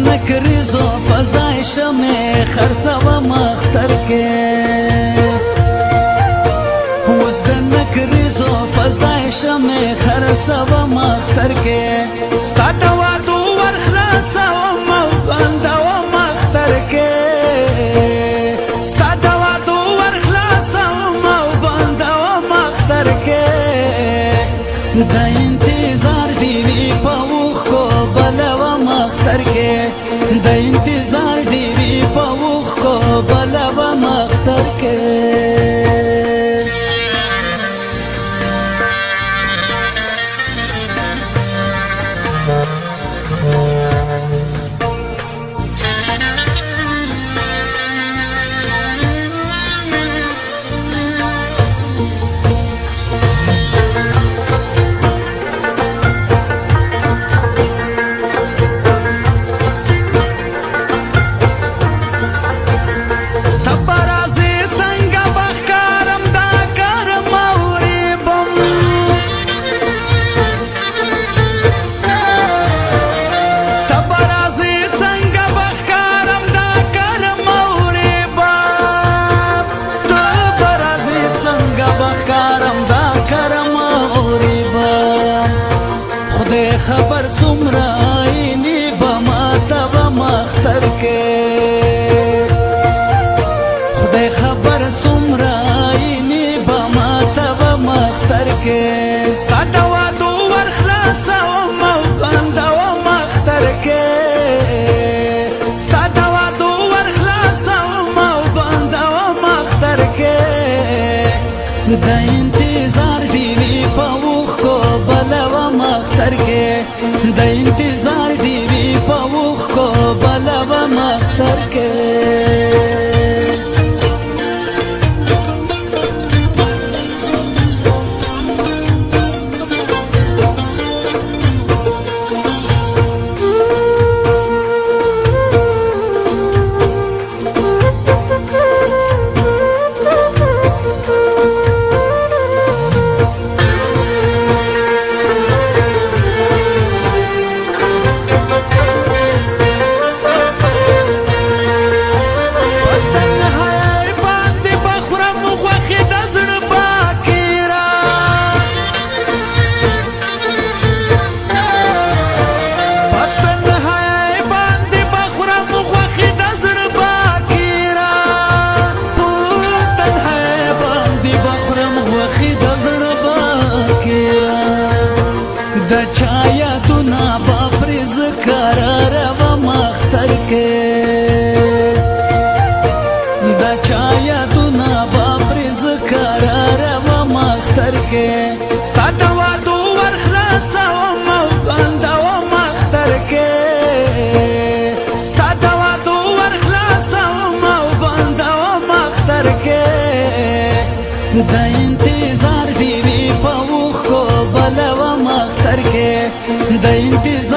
نکریزو فضای شمع خرڅوه مختر کې اوس د نکریزو فضای شمع خرڅوه مختر کې ستا د وعدو ورخلاصوم او بندوم اختر کې ستا د وعدو ورخلاصوم او بندوم اختر کې د انتظار دی وی په اوښکو بلوم اختر کې د انتظار دی وی په اوښکو بلوم اختر کې خبر څومره عیني به ماته به مختر کې خدای خبر څومره عیني به ماته به مختر کې ستا د وعدو ورخلاصوم او بندوم اختر کې ستا د وعدو ورخلاصوم او بندوم اختر کې د انتظار دی وی په اوښکو بلوم اختر کې د انتظار دی وی په اوښکو بلوم اختر کې د چا یادونه به پرې زه کراروم اختر کې د چا یادونه به پرې زه کراروم اختر کې ستا د وعدو ورخلاصوم او بندوم اختر کې ستا د وعدو ورخلاصوم او بندوم اختر کې د انتظار دی وی په اوښکو بلوم اختر کې د انتظار